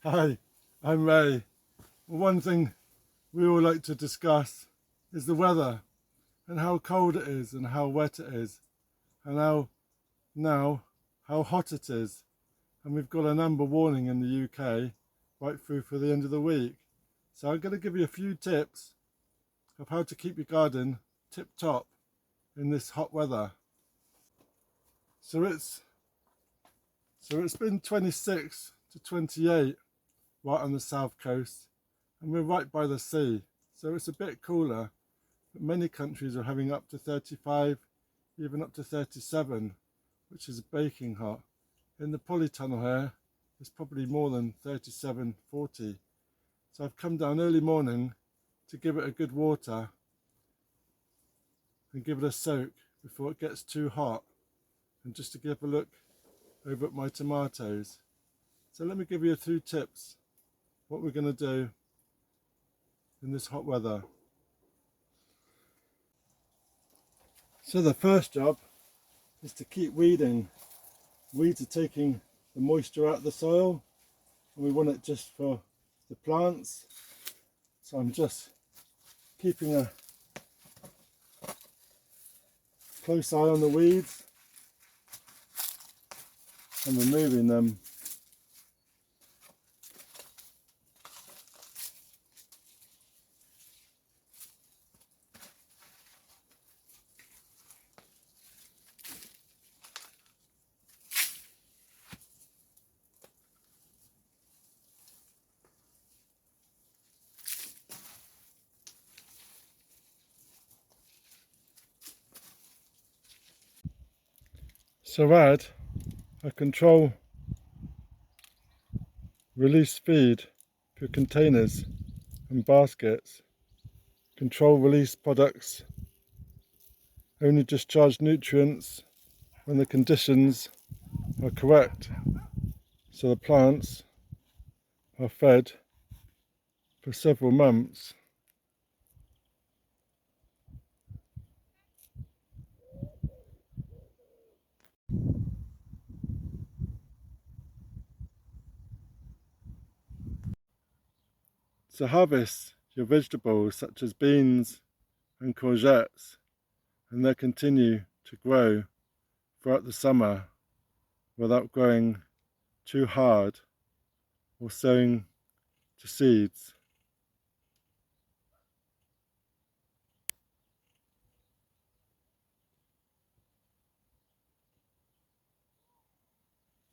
Hi, I'm Ray. Well, one thing we all like to discuss is the weather and how cold it is and how wet it is and how hot it is. And we've got an amber warning in the UK right through for the end of the week. So I'm going to give you a few tips of how to keep your garden tip top in this hot weather. So it's been 26 to 28 right on the south coast, and we're right by the sea, so it's a bit cooler, but many countries are having up to 35, even up to 37, which is baking hot. In the polytunnel here, it's probably more than 37, 40. So I've come down early morning to give it a good water and give it a soak before it gets too hot, and just to give a look over at my tomatoes. So let me give you a few tips what we're going to do in this hot weather. So the first job is to keep weeding. Weeds are taking the moisture out of the soil, and we want it just for the plants. So I'm just keeping a close eye on the weeds and removing them. So add a control release feed for containers and baskets. Control release products only discharge nutrients when the conditions are correct, so the plants are fed for several months. So harvest your vegetables such as beans and courgettes, and they'll continue to grow throughout the summer without growing too hard or sowing to seeds.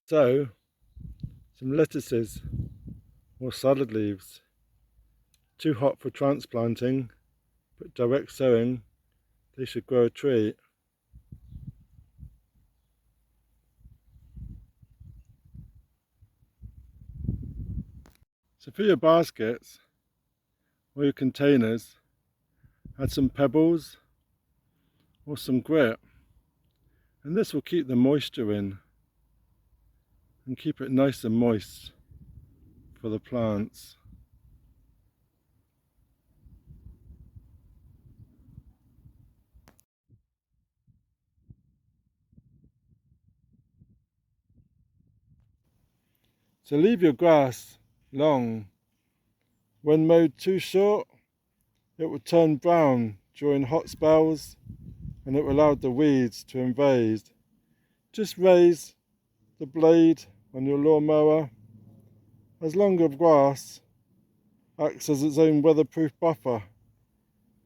So some lettuces or salad leaves, too hot for transplanting, but direct sowing, they should grow a tree. So for your baskets or your containers, add some pebbles or some grit, and this will keep the moisture in and keep it nice and moist for the plants. So leave your grass long. When mowed too short, it will turn brown during hot spells and it will allow the weeds to invade. Just raise the blade on your lawnmower. As longer grass acts as its own weatherproof buffer,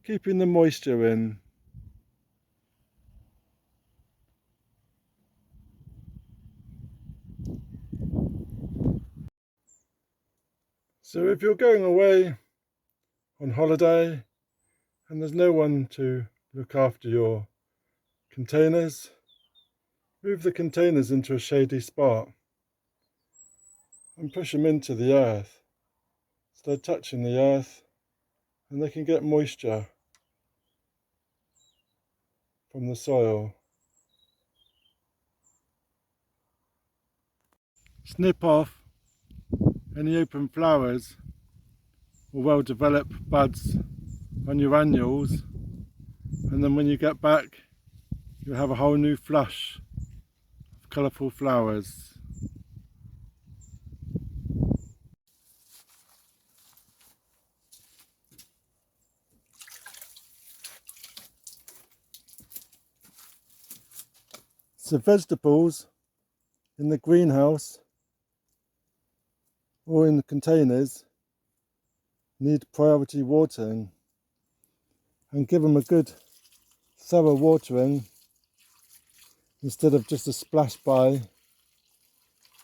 keeping the moisture in. So if you're going away on holiday and there's no one to look after your containers, move the containers into a shady spot and push them into the earth so they're touching the earth and they can get moisture from the soil. Snip off any open flowers or well developed buds on your annuals, and then when you get back you'll have a whole new flush of colourful flowers. So vegetables in the greenhouse or in the containers need priority watering, and give them a good thorough watering instead of just a splash by,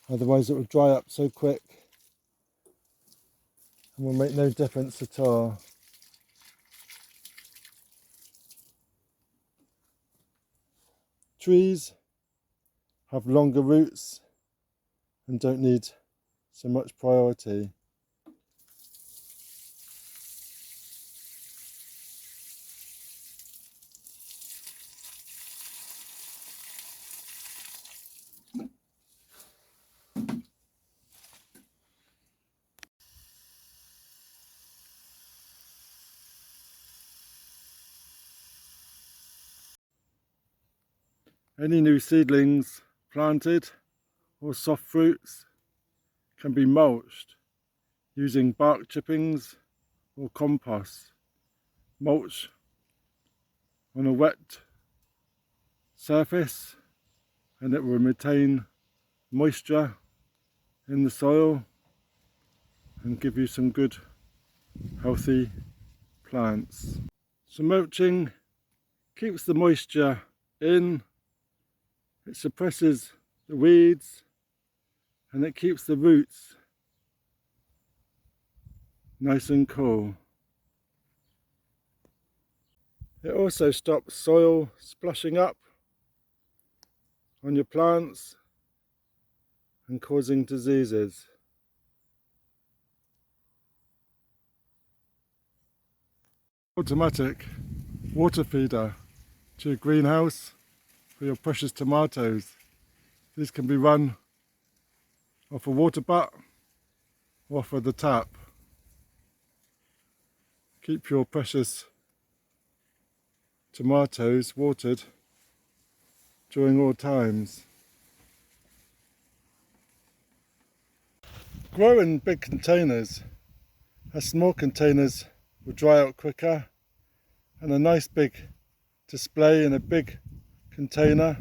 otherwise it will dry up so quick and will make no difference at all. Trees have longer roots and don't need so much priority. Any new seedlings planted or soft fruits can be mulched using bark chippings or compost. Mulch on a wet surface and it will retain moisture in the soil and give you some good healthy plants. So mulching keeps the moisture in, it suppresses the weeds, and it keeps the roots nice and cool. It also stops soil splashing up on your plants and causing diseases. Automatic water feeder to your greenhouse for your precious tomatoes. These can be run off a water butt or off of the tap. Keep your precious tomatoes watered during all times. Grow in big containers, as small containers will dry out quicker, and a nice big display in a big container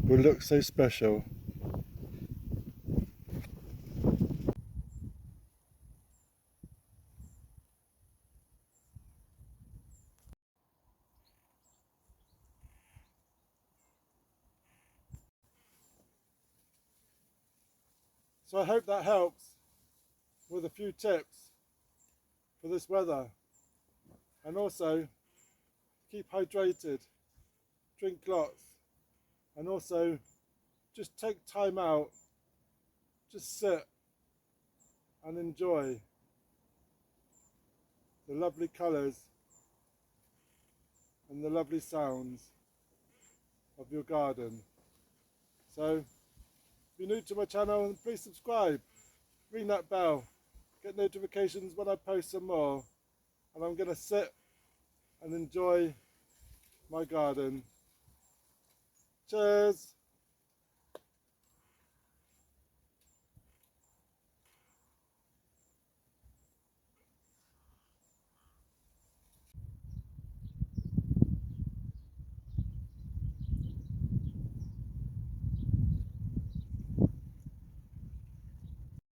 will look so special. So I hope that helps with a few tips for this weather, and also keep hydrated, drink lots, and also just take time out, just sit and enjoy the lovely colours and the lovely sounds of your garden. So if you're new to my channel, please subscribe, ring that bell, get notifications when I post some more, and I'm going to sit and enjoy my garden. Cheers!